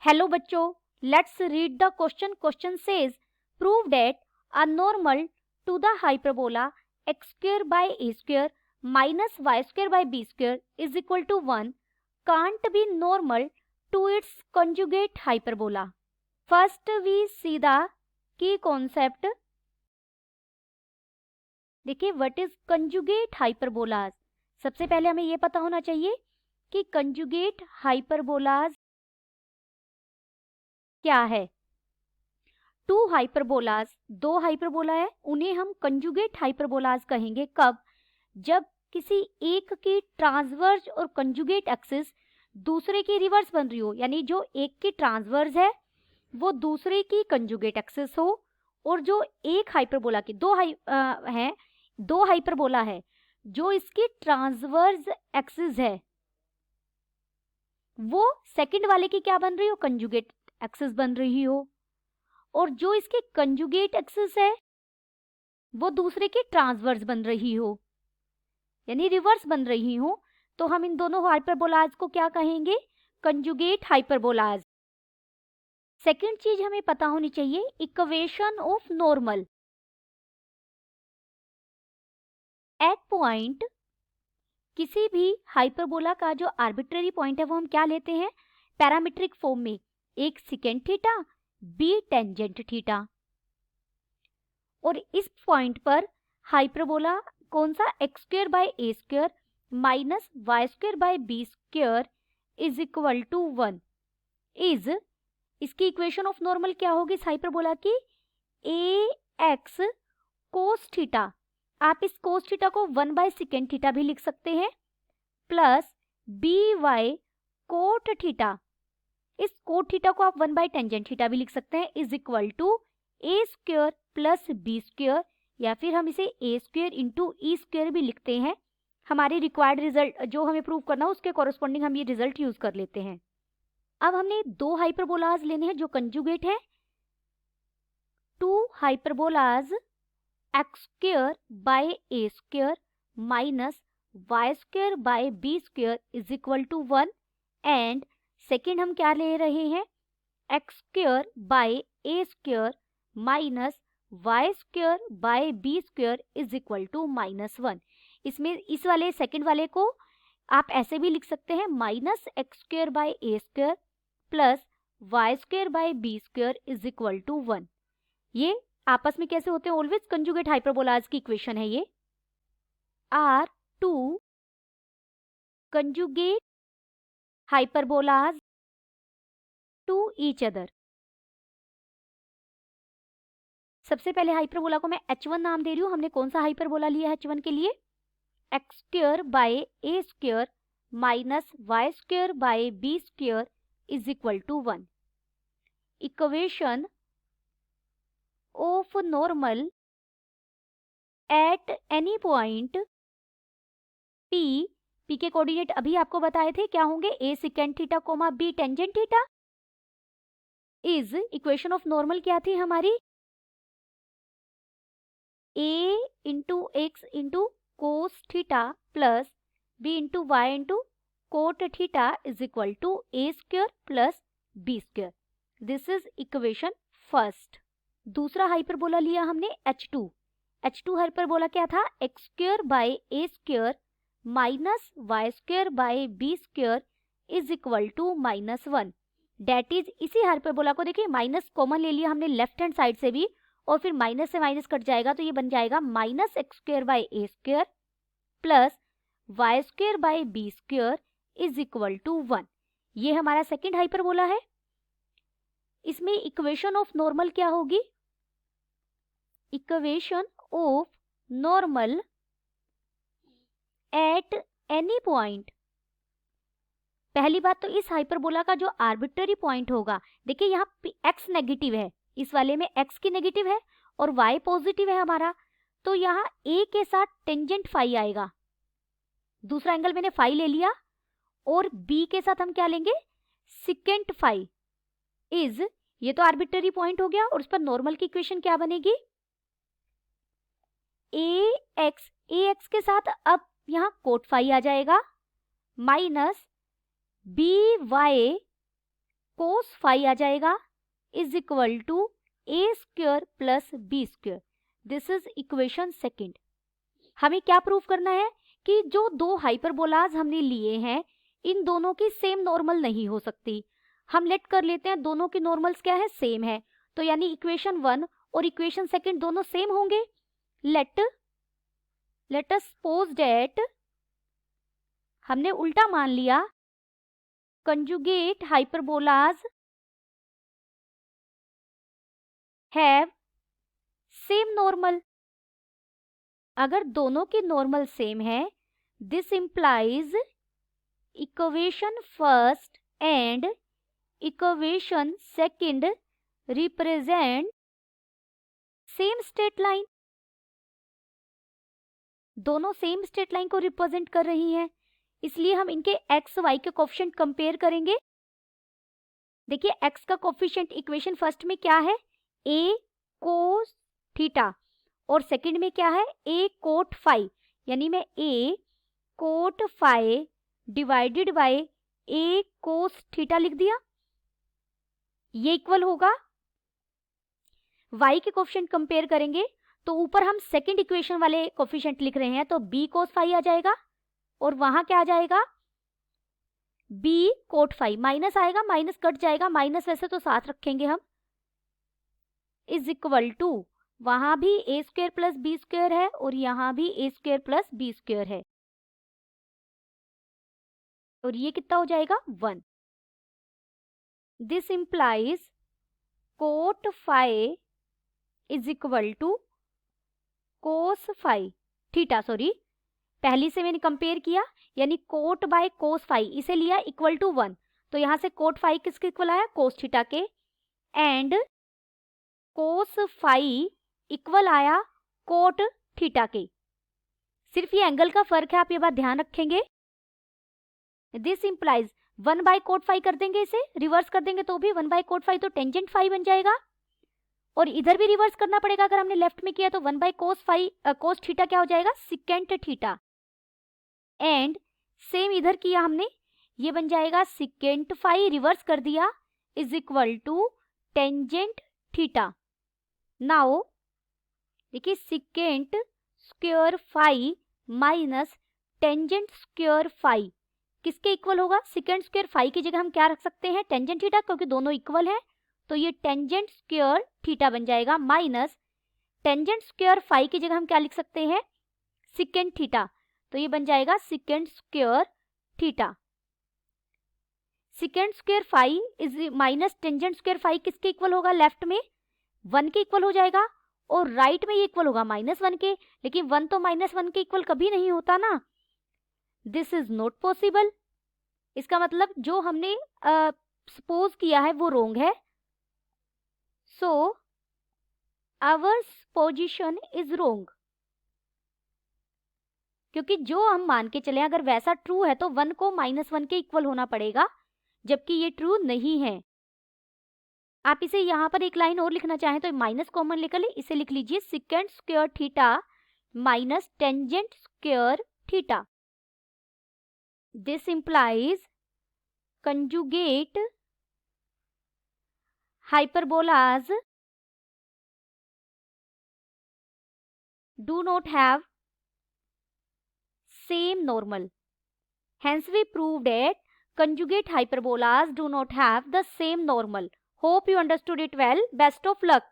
Hello बच्चों, let's read the question. Question says prove that a normal to the hyperbola x square by a square minus y square by b square is equal to 1 can't be normal to its conjugate hyperbola. First we see the key concept. देखिए what is conjugate हाइपरबोलाज. सबसे पहले हमें ये पता होना चाहिए कि conjugate हाइपरबोलाज क्या है. टू हाइपरबोलाज, दो हाइपरबोला है, उन्हें हम कंजुगेट हाइपरबोलाज कहेंगे. कब? जब किसी एक की ट्रांसवर्स और कंजुगेट एक्सिस दूसरे की रिवर्स बन रही हो, यानी जो एक की ट्रांसवर्स है वो दूसरे की कंजुगेट एक्सिस हो, और जो एक हाइपरबोला की दो हाइपरबोला है जो इसकी ट्रांसवर्स एक्सिस है वो सेकंड वाले की क्या बन रही हो, कंजुगेट एक्सिस बन रही हो, और जो इसकी कंजुगेट एक्सिस है वो दूसरे की ट्रांसवर्स बन रही हो, यानी रिवर्स बन रही हो, तो हम इन दोनों हाइपरबोलाज को क्या कहेंगे, कंजुगेट हाइपरबोलाज. सेकंड चीज हमें पता होनी चाहिए, equation of normal. At point, किसी भी हाइपरबोला का जो आर्बिट्ररी पॉइंट है वो हम क्या लेते हैं, पैरामीट्रिक फॉर्म में, एक second theta b tangent theta. और इस पॉइंट पर हाइपरबोला कौन सा, x square by a square minus y square by b square is equal to 1 is, इसकी इक्वेशन ऑफ नॉर्मल क्या होगी इस हाइपरबोला की, ए एक्स कोस थीटा. आप इस कोस थीटा को 1 बाय सेकेंड थीटा भी लिख सकते हैं, plus b y cot theta, इस कोट थीटा को आप 1 बाय टेंजेंट थीटा भी लिख सकते हैं, is equal to a square plus b square, या फिर हम इसे a square into e square भी लिखते हैं. हमारी रिक्वायर्ड रिजल्ट जो हमें प्रूव करना है उसके कॉरेस्पॉन्डिंग हम ये रिजल्ट यूज कर लेते हैं. अब हमने दो हाइपरबोलाज लेने हैं जो कंजुगेट है. Two hyperbolas x square by a square minus y square by b square is equal to 1, and second हम क्या ले रहे हैं, x square by a square minus y square by b square is equal to -1. इसमें इस वाले second वाले को आप ऐसे भी लिख सकते हैं, minus x square by a square plus y square by b square is equal to 1. ये आपस में कैसे होते हैं, ऑलवेज कंजुगेट हाइपरबोलाज की इक्वेशन है ये. Are two conjugate hyperbolas to each other. सबसे पहले हाइपरबोला को मैं h1 नाम दे रही हूं. हमने कौन सा हाइपरबोला लिया है h1 के लिए, x square by a square minus y square by b square is equal to 1. Equation of normal at any point P के कोऑर्डिनेट अभी आपको बताए थे क्या होंगे, a secant theta comma b tangent theta, is equation of normal क्या थी हमारी, a into x into cos theta plus b into y into cot theta is equal to a square plus b square. This is equation first. दूसरा hyperbola लिया हमने h2. h2 hyperbola क्या था, x square by a square minus y square by b square is equal to -1. That is, इसी hyperbola को देखिए minus common ले लिया हमने लेफ्ट हैंड साइड से भी, और फिर माइनस से माइनस कट जाएगा तो ये बन जाएगा minus x square by a square plus y square by b square is equal to 1. ये हमारा सेकंड हाइपरबोला है. इसमें इक्वेशन ऑफ नॉर्मल क्या होगी, equation of normal at any point. पहली बात तो इस हाइपरबोला का जो आर्बिट्ररी पॉइंट होगा, देखिए यहाँ x नेगेटिव है, इस वाले में x की नेगेटिव है और y पॉजिटिव है हमारा, तो यहाँ a के साथ टेंजेंट फाई आएगा. दूसरा एंगल मैंने फाई ले लिया, और b के साथ हम क्या लेंगे, सेकेंट फाई इज, ये तो आर्बिट्ररी पॉइंट हो गया, और उस पर नॉर्मल की इक्वेशन क्या बनेगी, ax के साथ अब यहाँ कोट फाई आ जाएगा minus b y cos phi आ जाएगा is equal to a square plus b square. This is equation second. हमें क्या प्रूव करना है कि जो दो हाइपरबोलाज हमने लिए हैं इन दोनों की सेम नॉर्मल नहीं हो सकती। हम लेट कर लेते हैं दोनों की नॉर्मल्स क्या है, सेम है, तो यानी इक्वेशन 1 और इक्वेशन सेकंड दोनों सेम होंगे। लेट अस सपोज दैट हमने उल्टा मान लिया, कंजुगेट हाइपरबोलाज हैव सेम नॉर्मल। अगर दोनों की नॉर्मल सेम है, this implies equation first and equation second represent same straight line. दोनों सेम स्ट्रेट लाइन को रिप्रेजेंट कर रही हैं, इसलिए हम इनके एक्स वाई के कोफिशिएंट कंपेयर करेंगे। देखिए एक्स का कोफिशिएंट इक्वेशन फर्स्ट में क्या है, a कोस थीटा, और सेकंड में क्या है, a कोट फाई, यानी मैं a cot phi divided by a cos theta लिख दिया। ये इक्वल होगा, y के कोफिशिएंट कंपेयर करेंगे तो ऊपर हम सेकंड इक्वेशन वाले कोफिशिएंट लिख रहे हैं, तो b कोस फाई आ जाएगा और वहां क्या आ जाएगा, b कोट फाई, माइनस आएगा, माइनस कट जाएगा, माइनस वैसे तो साथ रखेंगे हम, इज इक्वल टू वहां भी a square plus b square है और यहां भी a square plus b square है, और ये कितना हो जाएगा 1। This implies cot phi is equal to cos phi theta, sorry पहली से मैंने कंपेयर किया, यानी कोट बाय कोस फाई, इसे लिया इक्वल टू 1, तो यहां से कोट फाई किसके इक्वल आया, कोस थीटा के, एंड कोस फाई इक्वल आया कोट थीटा के। सिर्फ ये एंगल का फर्क है, आप ये बात ध्यान रखेंगे। This implies 1 by cot phi कर देंगे, इसे रिवर्स कर देंगे तो भी 1 बाय कोट फाई तो टेंजेंट फाई बन जाएगा, और इधर भी रिवर्स करना पड़ेगा, अगर हमने लेफ्ट में किया तो 1 by cos phi cos theta क्या हो जाएगा, सिकेंट थीटा, एंड सेम इधर किया हमने, ये बन जाएगा सिकेंट फाई, रिवर्स कर दिया, is equal to tangent theta. Now देखिए secant square phi minus tangent square phi किसके इक्वल होगा, सिकेंट स्क्वायर फाई की जगह हम क्या रख सकते हैं, टेंजेंट थीटा, क्योंकि दोनों इक्वल हैं, तो ये टेंजेंट स्क्वायर थीटा बन जाएगा, माइनस टेंजेंट स्क्वायर फाई की जगह हम क्या लिख सकते हैं, सिकेंट थीटा, तो ये बन जाएगा secant square theta. Secant square phi is minus tangent square phi किसके इक्वल होगा, लेफ्ट में 1 के इक्वल हो जाएगा, और राइट में ये इक्वल होगा -1 के, लेकिन 1 तो -1 के इक्वल कभी नहीं होता ना, दिस इज नॉट पॉसिबल। इसका मतलब जो हमने सपोज किया है वो रोंग है, सो आवर पोजिशन इज रोंग, क्योंकि जो हम मान के चले अगर वैसा ट्रू है तो 1 को -1 के इक्वल होना पड़ेगा, जबकि ये ट्रू नहीं है। आप इसे यहाँ पर एक लाइन और लिखना चाहें तो माइनस कॉमन लेकर ले, इसे लिख लीजिए secant square theta minus tangent square theta. This implies conjugate hyperbolas do not have same normal. Hence we proved that conjugate hyperbolas do not have the same normal. Hope you understood it well. Best of luck.